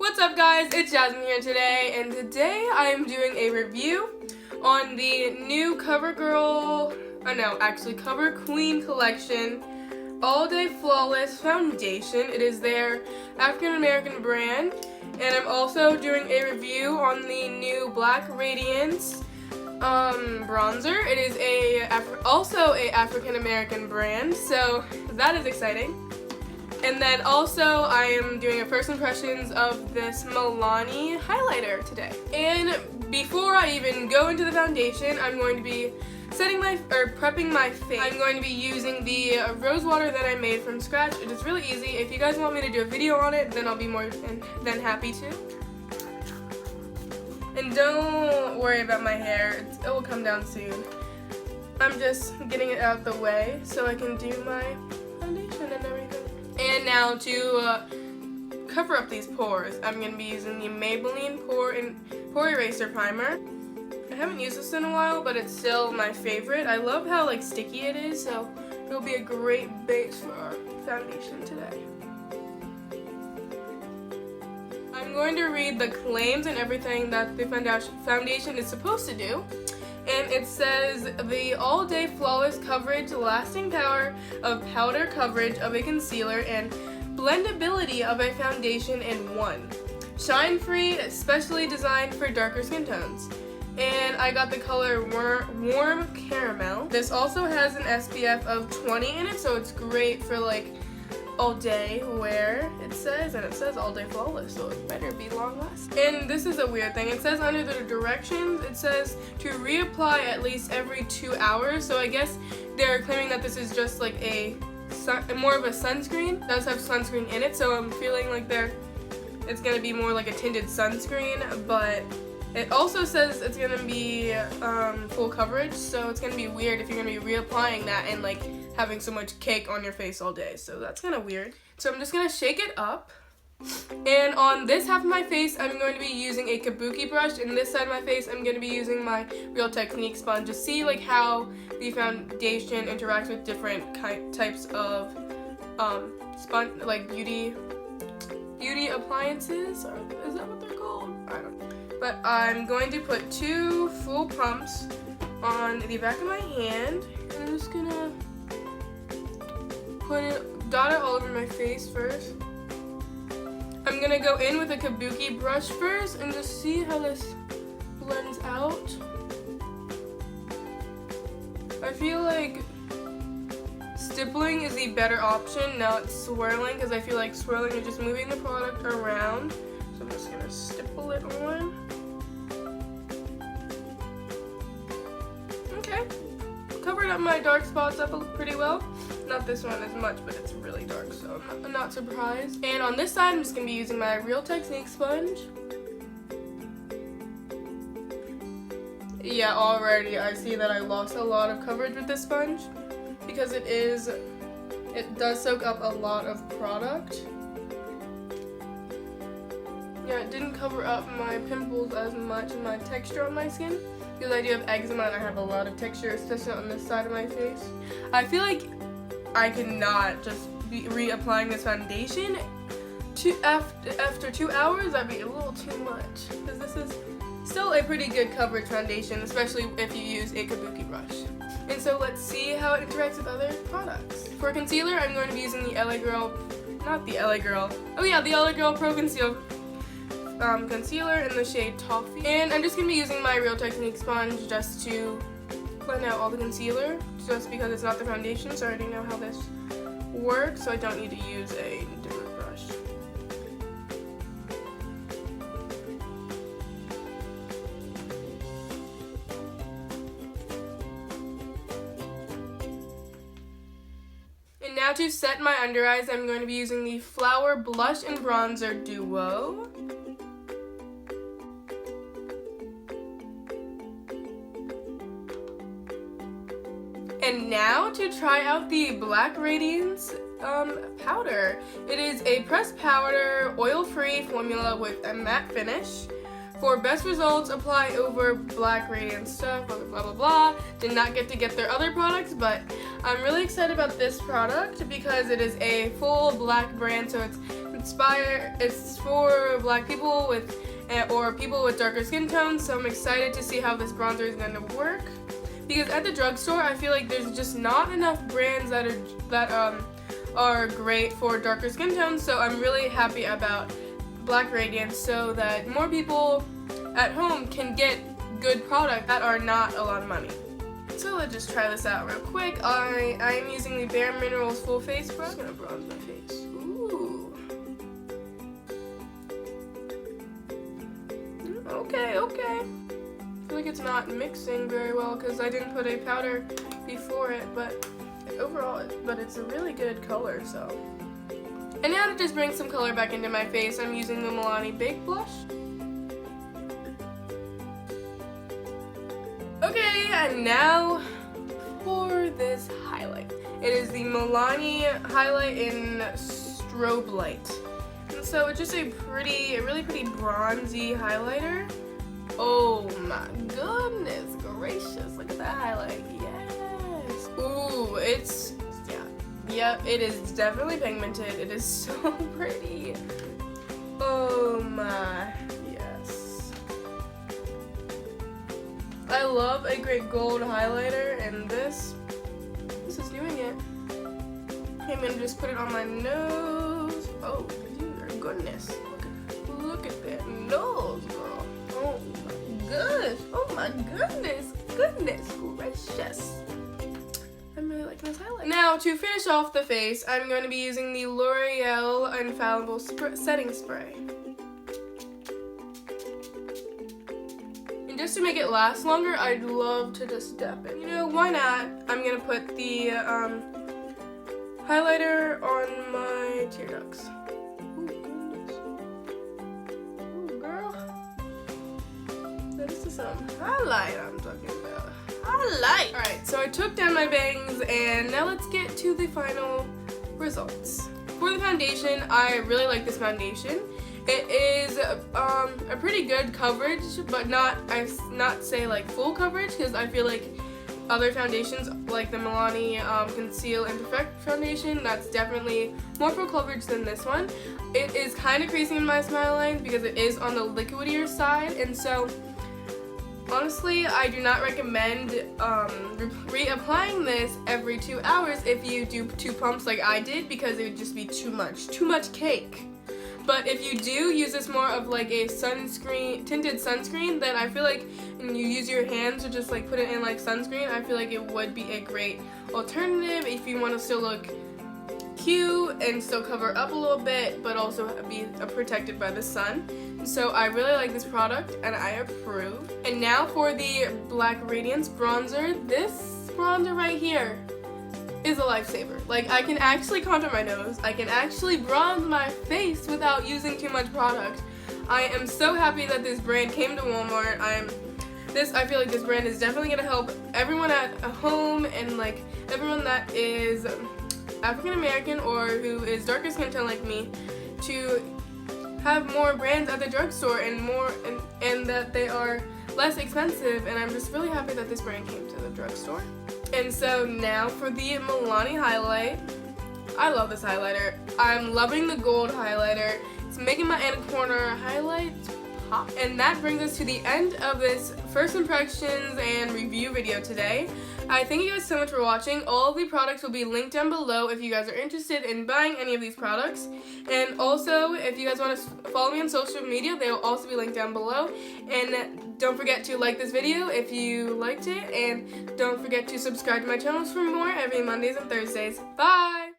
What's up guys, it's Jazmine here today, and today I am doing a review on the new Cover Queen collection All Day Flawless Foundation. It is their African American brand, and I'm also doing a review on the new Black Radiance bronzer. It is also a African American brand, so that is exciting. And then also I am doing a first impressions of this Milani highlighter today. And before I even go into the foundation, I'm going to be prepping my face. I'm going to be using the rose water that I made from scratch. It is really easy. If you guys want me to do a video on it, then I'll be more than happy to. And don't worry about my hair, it will come down soon. I'm just getting it out of the way so I can do my foundation and everything. And now to cover up these pores, I'm going to be using the Maybelline Pore Eraser Primer. I haven't used this in a while, but it's still my favorite. I love how sticky it is, so it'll be a great base for our foundation today. I'm going to read the claims and everything that the foundation is supposed to do. And it says, the all-day flawless coverage, lasting power of powder coverage of a concealer, and blendability of a foundation in one. Shine-free, specially designed for darker skin tones. And I got the color Warm Caramel. This also has an SPF of 20 in it, so it's great for all day wear, it says, and it says all day flawless, so it better be long lasting. And this is a weird thing. It says under the directions, it says to reapply at least every 2 hours. So I guess they're claiming that this is just more of a sunscreen. It does have sunscreen in it, so I'm feeling like it's gonna be more like a tinted sunscreen, but it also says it's gonna be full coverage, so it's gonna be weird if you're gonna be reapplying that and having so much cake on your face all day, so that's kind of weird. So I'm just gonna shake it up, and on this half of my face I'm going to be using a kabuki brush, and this side of my face I'm going to be using my Real Technique sponge to see how the foundation interacts with different types of beauty appliances, or is that what they're called? I don't know. But I'm going to put 2 full pumps on the back of my hand, and I'm just gonna dot it all over my face first. I'm gonna go in with a kabuki brush first and just see how this blends out. I feel like stippling is the better option, not swirling, because I feel like swirling is just moving the product around. So I'm just gonna stipple it on. Okay, covered up my dark spots up pretty well. Not this one as much, but it's really dark, so I'm not surprised. And on this side, I'm just going to be using my Real Technique sponge. Yeah, already I see that I lost a lot of coverage with this sponge because it does soak up a lot of product. Yeah, it didn't cover up my pimples as much and my texture on my skin because I do have eczema and I have a lot of texture, especially on this side of my face. I feel like I cannot just be reapplying this foundation after 2 hours. That'd be a little too much because this is still a pretty good coverage foundation, especially if you use a kabuki brush. And so let's see how it interacts with other products. For concealer, I'm going to be using the the LA Girl Pro Conceal concealer in the shade Toffee. And I'm just going to be using my Real Technique sponge just to blend out all the concealer, just because it's not the foundation, so I already know how this works, so I don't need to use a different brush. And now to set my under eyes, I'm going to be using the Flower Blush and Bronzer Duo. And now to try out the Black Radiance powder. It is a pressed powder, oil-free formula with a matte finish. For best results, apply over Black Radiance stuff, blah, blah, blah, blah. Did not get to get their other products, but I'm really excited about this product because it is a full black brand, so it's it's for black people with or people with darker skin tones, so I'm excited to see how this bronzer is going to work. Because at the drugstore, I feel like there's just not enough brands that are great for darker skin tones, so I'm really happy about Black Radiance so that more people at home can get good products that are not a lot of money. So let's just try this out real quick. I am using the Bare Minerals Full Face Brush. I'm gonna bronze my face. Ooh. Okay. I feel like it's not mixing very well because I didn't put a powder before it, but overall, it's a really good color, so. And now to just bring some color back into my face, I'm using the Milani Baked Blush. Okay, and now for this highlight. It is the Milani highlight in Strobe Light. And so it's just a really pretty bronzy highlighter. Oh my goodness gracious, look at that highlight, yes. Ooh, yep, it is definitely pigmented. It is so pretty. Oh my, yes. I love a great gold highlighter, and this is doing it. Okay, I'm gonna just put it on my nose. Oh, dear goodness. Look at that nose, girl. Oh my goodness gracious. I'm really liking this highlight. Now, to finish off the face, I'm going to be using the L'Oreal Infallible Setting Spray. And just to make it last longer, I'd love to just dab it. You know, why not? I'm going to put the highlighter on my tear ducts. Ooh, goodness. Ooh, girl. This is some highlight I'm talking about. Highlight! Alright, so I took down my bangs, and now let's get to the final results. For the foundation, I really like this foundation. It is a pretty good coverage, but not say like full coverage, because I feel like other foundations, like the Milani Conceal and Perfect foundation, that's definitely more full coverage than this one. It is kind of creasing in my smile lines because it is on the liquidier side, and so honestly, I do not recommend reapplying this every 2 hours if you do 2 pumps like I did, because it would just be too much cake. But if you do use this more of like a tinted sunscreen, then I feel like when you use your hands to just like put it in like sunscreen, I feel like it would be a great alternative if you want to still look cute and still cover up a little bit, but also be protected by the sun. So I really like this product and I approve. And now for the Black Radiance bronzer. This bronzer right here is a lifesaver. Like, I can actually contour my nose, I can actually bronze my face without using too much product. I am so happy that this brand came to Walmart. I feel like this brand is definitely gonna help everyone at home, and like everyone that is African American or who is darker skin tone like me, to have more brands at the drugstore and that they are less expensive, and I'm just really happy that this brand came to the drugstore. And so now for the Milani highlight. I love this highlighter. I'm loving the gold highlighter. It's making my inner corner highlights pop. And that brings us to the end of this first impressions and review video today. I thank you guys so much for watching. All of the products will be linked down below if you guys are interested in buying any of these products. And also, if you guys want to follow me on social media, they will also be linked down below. And don't forget to like this video if you liked it. And don't forget to subscribe to my channels for more every Mondays and Thursdays. Bye!